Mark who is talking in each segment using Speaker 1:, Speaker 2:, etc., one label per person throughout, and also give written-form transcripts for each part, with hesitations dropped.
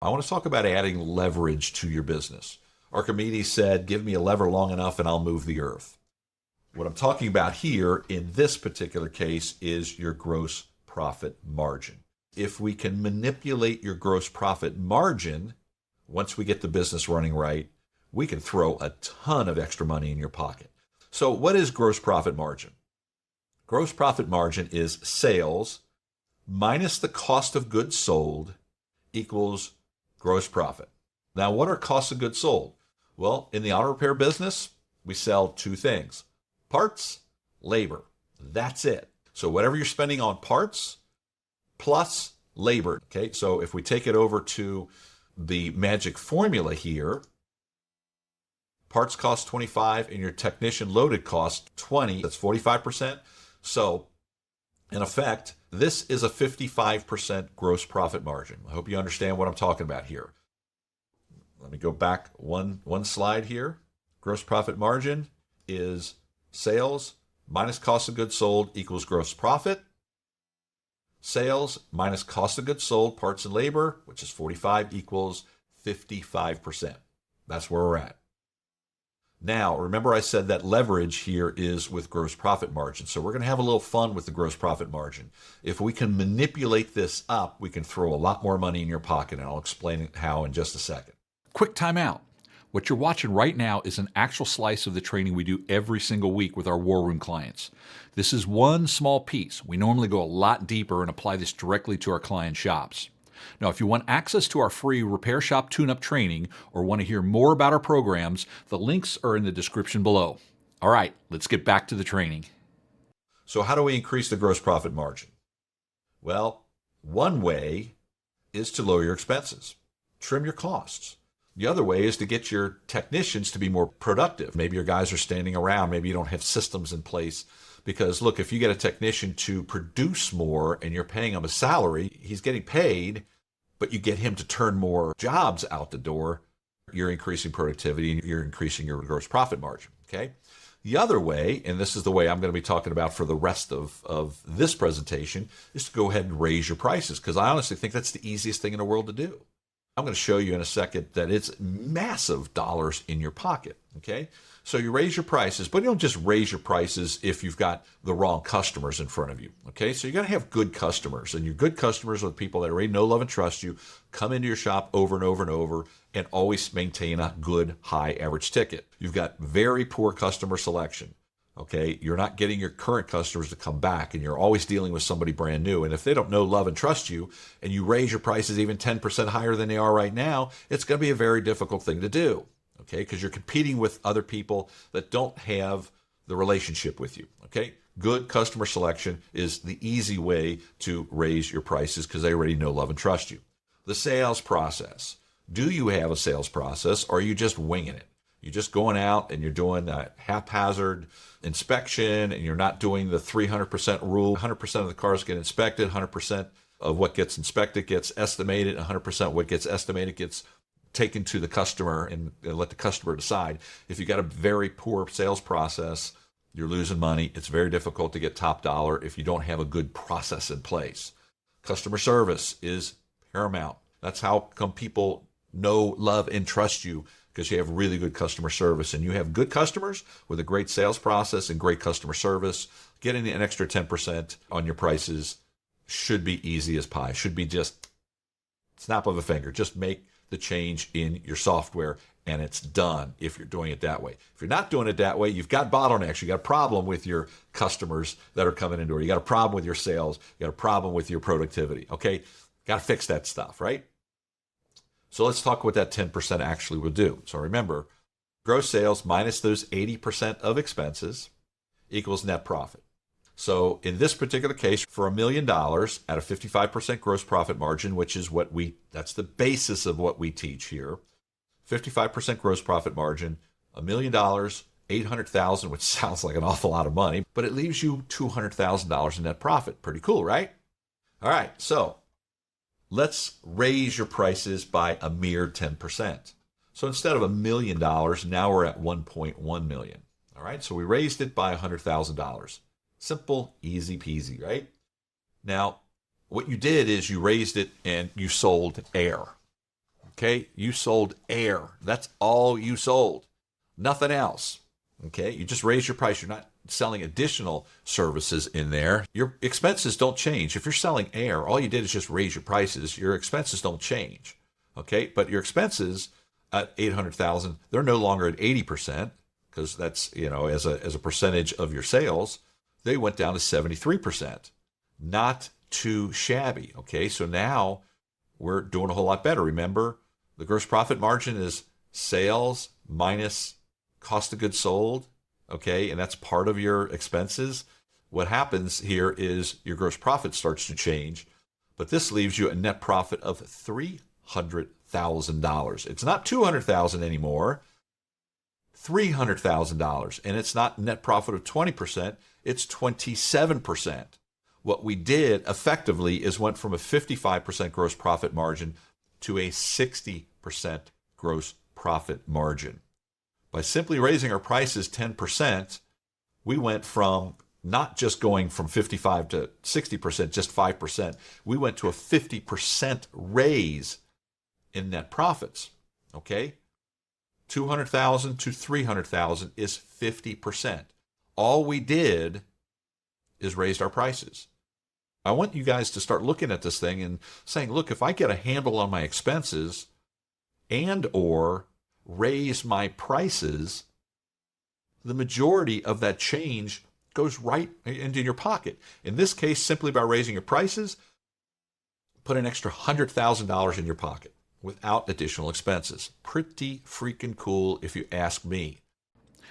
Speaker 1: I want to talk about adding leverage to your business. Archimedes said, give me a lever long enough and I'll move the earth. What I'm talking about here in this particular case is your gross profit margin. If we can manipulate your gross profit margin, once we get the business running right, we can throw a ton of extra money in your pocket. So what is gross profit margin? Gross profit margin is sales minus the cost of goods sold equals gross profit. Now, what are costs of goods sold? Well, in the auto repair business, we sell two things: parts, labor. That's it. So whatever you're spending on parts plus labor. Okay, so if we take it over to the magic formula here, parts cost 25 and your technician loaded cost 20. That's 45%. So in effect, this is a 55% gross profit margin. I hope you understand what I'm talking about here. Let me go back one slide here. Gross profit margin is sales minus cost of goods sold equals gross profit. Sales minus cost of goods sold, parts and labor, which is 45, equals 55%. That's where we're at. Now, remember I said that leverage here is with gross profit margin. So we're going to have a little fun with the gross profit margin. If we can manipulate this up, we can throw a lot more money in your pocket, and I'll explain how in just a second.
Speaker 2: Quick time out. What you're watching right now is an actual slice of the training we do every single week with our War Room clients. This is one small piece. We normally go a lot deeper and apply this directly to our client shops. Now, if you want access to our free Repair Shop Tune-Up training or want to hear more about our programs, the links are in the description below. All right, let's get back to the training.
Speaker 1: So how do we increase the gross profit margin? Well, one way is to lower your expenses, trim your costs. The other way is to get your technicians to be more productive. Maybe your guys are standing around. Maybe you don't have systems in place. Because look, if you get a technician to produce more and you're paying him a salary, he's getting paid, but you get him to turn more jobs out the door, you're increasing productivity and you're increasing your gross profit margin. Okay. The other way, and this is the way I'm going to be talking about for the rest of this presentation, is to go ahead and raise your prices, because I honestly think that's the easiest thing in the world to do. I'm going to show you in a second that it's massive dollars in your pocket. Okay. So you raise your prices, but you don't just raise your prices if you've got the wrong customers in front of you. Okay. So you got to have good customers, and your good customers are the people that already know, love, and trust you, come into your shop over and over and over, and always maintain a good high average ticket. You've got very poor customer selection. Okay. You're not getting your current customers to come back, and you're always dealing with somebody brand new. And if they don't know, love, and trust you, and you raise your prices even 10% higher than they are right now, it's going to be a very difficult thing to do. Okay, because you're competing with other people that don't have the relationship with you. Okay, good customer selection is the easy way to raise your prices because they already know, love, and trust you. The sales process. Do you have a sales process, or are you just winging it? You're just going out and you're doing a haphazard inspection, and you're not doing the 300% rule. 100% of the cars get inspected, 100% of what gets inspected gets estimated, 100% of what gets estimated gets taken to the customer and let the customer decide. If you got a very poor sales process, you're losing money. It's very difficult to get top dollar if you don't have a good process in place. Customer service is paramount. That's how come people know, love, and trust you, because you have really good customer service. And you have good customers with a great sales process and great customer service. Getting an extra 10% on your prices should be easy as pie. Should be just snap of a finger. Just make the change in your software, and it's done if you're doing it that way. If you're not doing it that way, you've got bottlenecks. You got a problem with your customers that are coming into it. You got a problem with your sales. You got a problem with your productivity. Okay, got to fix that stuff, right? So let's talk what that 10% actually will do. So remember, gross sales minus those 80% of expenses equals net profit. So in this particular case, for $1 million at a 55% gross profit margin, which is that's the basis of what we teach here, 55% gross profit margin, $1 million, $800,000, which sounds like an awful lot of money, but it leaves you $200,000 in net profit. Pretty cool, right? All right, so let's raise your prices by a mere 10%. So instead of $1 million, now we're at 1.1 million. All right, so we raised it by $100,000. Simple, easy peasy, right? Now, what you did is you raised it and you sold air. Okay, you sold air. That's all you sold. Nothing else. Okay, you just raise your price. You're not selling additional services in there. Your expenses don't change. If you're selling air, all you did is just raise your prices. Your expenses don't change. Okay, but your expenses at 800,000, they're no longer at 80% because that's, as a percentage of your sales, they went down to 73%. Not too shabby. Okay, so now we're doing a whole lot better. Remember, the gross profit margin is sales minus cost of goods sold, okay, and that's part of your expenses. What happens here is your gross profit starts to change, but this leaves you a net profit of $300,000. It's not $200,000 anymore, $300,000, and it's not net profit of 20%, it's 27%. What we did effectively is went from a 55% gross profit margin to a 60% gross profit margin. By simply raising our prices 10%, we went from not just going from 55 to 60%, just 5%. We went to a 50% raise in net profits. Okay? 200,000 to 300,000 is 50%. All we did is raised our prices. I want you guys to start looking at this thing and saying, look, if I get a handle on my expenses and or raise my prices, the majority of that change goes right into your pocket. In this case, simply by raising your prices, put an extra $100,000 in your pocket without additional expenses. Pretty freaking cool if you ask me.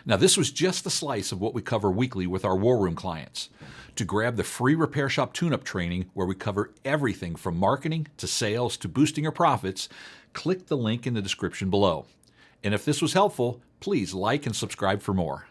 Speaker 2: Now, this was just a slice of what we cover weekly with our War Room clients. To grab the free Repair Shop Tune-Up training, where we cover everything from marketing to sales to boosting your profits, click the link in the description below. And if this was helpful, please like and subscribe for more.